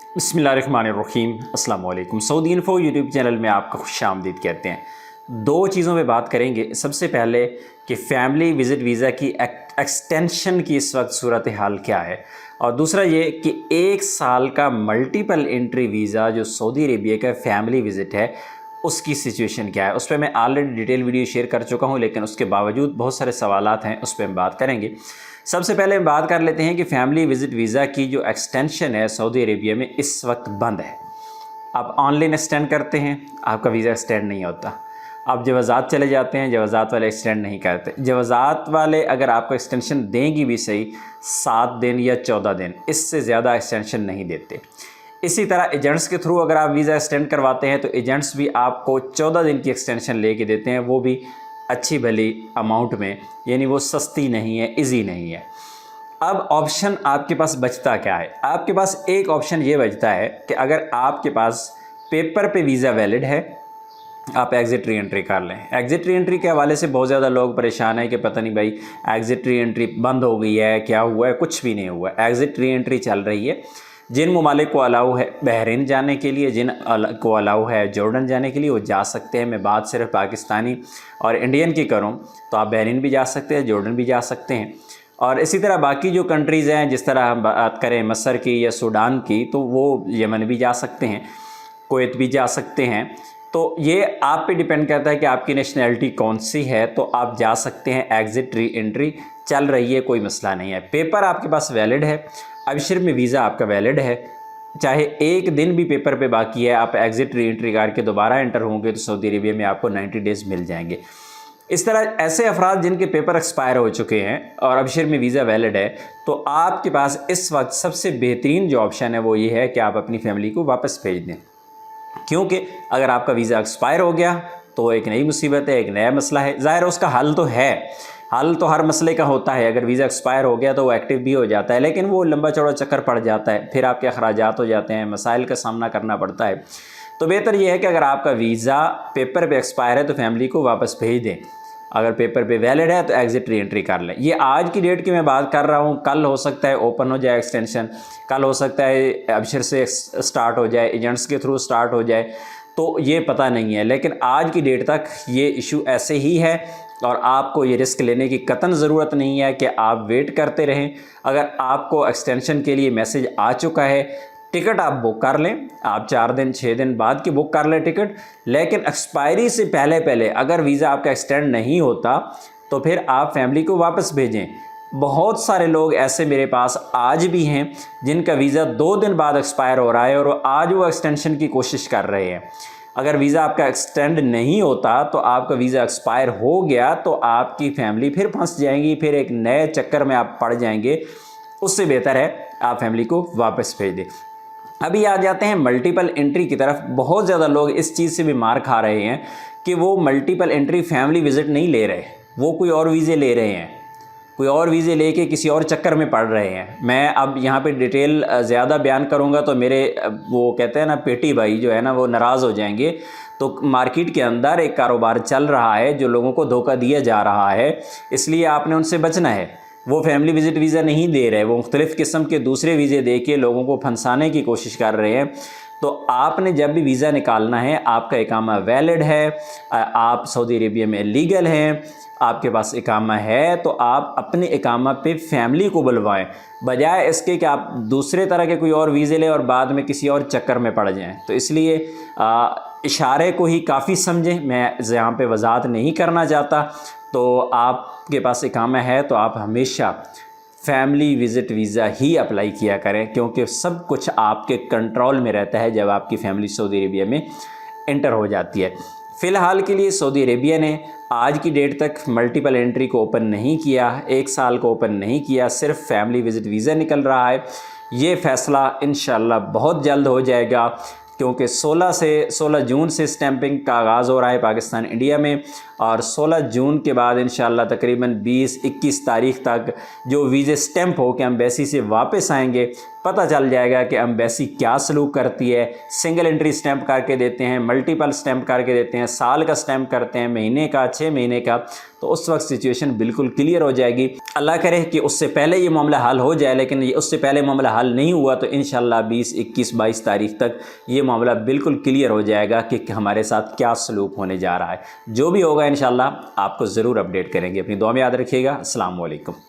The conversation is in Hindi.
बिस्मिल्लाहिर्रहमानिर्रहीम अस्सलाम वालेकुम। सऊदी इन्फो यूट्यूब चैनल में आपका खुशामदीद कहते हैं। दो चीज़ों पे बात करेंगे। सबसे पहले कि फ़ैमिली विज़िट वीज़ा की एक्सटेंशन की इस वक्त सूरत हाल क्या है, और दूसरा ये कि 1 साल का मल्टीपल एंट्री वीज़ा जो सऊदी अरेबिया का फ़ैमिली विज़िट है उसकी सिचुएशन क्या है। उस पर मैं ऑलरेडी डिटेल वीडियो शेयर कर चुका हूँ, लेकिन उसके बावजूद बहुत सारे सवालात हैं, उस पर हम बात करेंगे। सबसे पहले हम बात कर लेते हैं कि फ़ैमिली विज़िट वीज़ा की जो एक्सटेंशन है सऊदी अरेबिया में इस वक्त बंद है। आप ऑनलाइन एक्सटेंड करते हैं, आपका वीज़ा एक्सटेंड नहीं होता। आप जवाज़ात चले जाते हैं, जवाज़ात वाले एक्सटेंड नहीं करते। जवाज़ात वाले अगर आपको एक्सटेंशन देंगी भी सही 7 दिन या 14 दिन, इससे ज़्यादा एक्सटेंशन नहीं देते। इसी तरह एजेंट्स के थ्रू अगर आप वीज़ा एक्सटेंड करवाते हैं तो एजेंट्स भी आपको 14 दिन की एक्सटेंशन लेके देते हैं, वो भी अच्छी भली अमाउंट में, यानी वो सस्ती नहीं है, इजी नहीं है। अब ऑप्शन आपके पास बचता क्या है? आपके पास एक ऑप्शन ये बचता है कि अगर आपके पास पेपर पे वीज़ा वैलिड है, आप एग्ज़िट री एंट्री कर लें। एग्ज़िट री एंट्री के हवाले से बहुत ज़्यादा लोग परेशान हैं कि पता नहीं भाई एग्ज़िट री एंट्री बंद हो गई है, क्या हुआ है। कुछ भी नहीं हुआ, एग्ज़िट री एंट्री चल रही है। जिन ममालिक को अलाउ है बहरीन जाने के लिए, जिन को अलाउ है जॉर्डन जाने के लिए, वो जा सकते हैं। मैं बात सिर्फ पाकिस्तानी और इंडियन की करूं तो आप बहरीन भी जा सकते हैं, जॉर्डन भी जा सकते हैं। और इसी तरह बाकी जो कंट्रीज़ हैं, जिस तरह हम बात करें मसर की या सूडान की, तो वो यमन भी जा सकते हैं, कुवैत भी जा सकते हैं। तो ये आप पे डिपेंड करता है कि आपकी नेशनैलिटी कौन सी है, तो आप जा सकते हैं। एग्ज़िट री एंट्री चल रही है, कोई मसला नहीं है। पेपर आपके पास वैलिड है, अबशर में वीज़ा आपका वैलिड है, चाहे एक दिन भी पेपर पे बाकी है, आप एग्ज़िट री एंट्री करके दोबारा एंटर होंगे तो सऊदी अरेबिया में आपको 90 डेज़ मिल जाएंगे। इस तरह ऐसे अफराद जिनके पेपर एक्सपायर हो चुके हैं और अबशर में वीज़ा वैलिड है, तो आपके पास इस वक्त सबसे बेहतरीन जो ऑप्शन है वो ये है कि आप अपनी फैमिली को वापस भेज दें। क्योंकि अगर आपका वीज़ा एक्सपायर हो गया तो एक नई मुसीबत है, एक नया मसला है। ज़ाहिर है उसका हल तो है, हल तो हर मसले का होता है। अगर वीज़ा एक्सपायर हो गया तो वो एक्टिव भी हो जाता है, लेकिन वो लंबा चौड़ा चक्कर पड़ जाता है, फिर आपके अखराजात हो जाते हैं, मसाइल का सामना करना पड़ता है। तो बेहतर ये है कि अगर आपका वीज़ा पेपर पे एक्सपायर है तो फैमिली को वापस भेज दें। अगर पेपर पे वैलिड है तो एग्ज़िट री एंट्री कर लें। ये आज की डेट की मैं बात कर रहा हूँ, कल हो सकता है ओपन हो जाए एक्सटेंशन, कल हो सकता है अबशर से स्टार्ट हो जाए, एजेंट्स के थ्रू स्टार्ट हो जाए, तो ये पता नहीं है। लेकिन आज की डेट तक ये इशू ऐसे ही है और आपको ये रिस्क लेने की कतई ज़रूरत नहीं है कि आप वेट करते रहें। अगर आपको एक्सटेंशन के लिए मैसेज आ चुका है, टिकट आप बुक कर लें। आप 4 दिन 6 दिन बाद की बुक कर लें टिकट, लेकिन एक्सपायरी से पहले पहले अगर वीज़ा आपका एक्सटेंड नहीं होता तो फिर आप फैमिली को वापस भेजें। बहुत सारे लोग ऐसे मेरे पास आज भी हैं जिनका वीज़ा 2 दिन बाद एक्सपायर हो रहा है और आज वो एक्सटेंशन की कोशिश कर रहे हैं। अगर वीज़ा आपका एक्सटेंड नहीं होता तो आपका वीज़ा एक्सपायर हो गया तो आपकी फैमिली फिर फंस जाएंगी, फिर एक नए चक्कर में आप पड़ जाएंगे। उससे बेहतर है आप फैमिली को वापस भेज दें। अभी आ जाते हैं मल्टीपल एंट्री की तरफ। बहुत ज़्यादा लोग इस चीज़ से भी मार खा रहे हैं कि वो मल्टीपल एंट्री फैमिली विज़िट नहीं ले रहे, वो कोई और वीज़े ले रहे हैं, कोई और वीज़े लेके किसी और चक्कर में पड़ रहे हैं। मैं अब यहाँ पे डिटेल ज़्यादा बयान करूँगा तो मेरे वो कहते हैं ना पेटी भाई जो है ना वो नाराज़ हो जाएंगे। तो मार्केट के अंदर एक कारोबार चल रहा है जो लोगों को धोखा दिया जा रहा है, इसलिए आपने उनसे बचना है। वो फैमिली विज़िट वीज़ा नहीं दे रहे, वो मुख्तलिफ़ किस्म के दूसरे वीज़े दे के लोगों को फंसाने की कोशिश कर रहे हैं। तो आपने जब भी वीज़ा निकालना है, आपका इकामा वैलिड है, आप सऊदी अरेबिया में लीगल हैं, आपके पास इकामा है, तो आप अपने इकामा पे फैमिली को बुलवाएं, बजाय इसके कि आप दूसरे तरह के कोई और वीज़े लें और बाद में किसी और चक्कर में पड़ जाएं। तो इसलिए इशारे को ही काफ़ी समझें, मैं यहाँ पे वजाहत नहीं करना चाहता। तो आपके पास इकामा है तो आप हमेशा फैमिली विज़िट वीज़ा ही अप्लाई किया करें, क्योंकि सब कुछ आपके कंट्रोल में रहता है जब आपकी फ़ैमिली सऊदी अरेबिया में एंटर हो जाती है। फ़िलहाल के लिए सऊदी अरेबिया ने आज की डेट तक मल्टीपल एंट्री को ओपन नहीं किया, 1 साल को ओपन नहीं किया, सिर्फ फैमिली विज़िट वीज़ा निकल रहा है। ये फ़ैसला इंशाअल्लाह बहुत जल्द हो जाएगा, क्योंकि 16 जून से स्टैंपिंग का आगाज़ हो रहा है पाकिस्तान इंडिया में, और 16 जून के बाद इंशाल्लाह तकरीबन 20-21 तारीख तक जो वीज़े स्टैंप हो के एम्बेसी से वापस आएंगे, पता चल जाएगा कि एम्बेसी क्या सलूक करती है। सिंगल एंट्री स्टैंप करके देते हैं, मल्टीपल स्टैंप करके देते हैं, साल का स्टैंप करते हैं, महीने का, 6 महीने का, तो उस वक्त सिचुएशन बिल्कुल क्लियर हो जाएगी। अल्लाह करे कि उससे पहले ये मामला हल हो जाए, लेकिन ये उससे पहले मामला हल नहीं हुआ तो इंशाल्लाह 20, 21, 22 तारीख तक ये मामला बिल्कुल क्लियर हो जाएगा कि हमारे साथ क्या सलूक होने जा रहा है। जो भी होगा इंशाल्लाह आपको ज़रूर अपडेट करेंगे। अपनी दुआ में याद रखिएगा। अस्सलाम वालेकुम।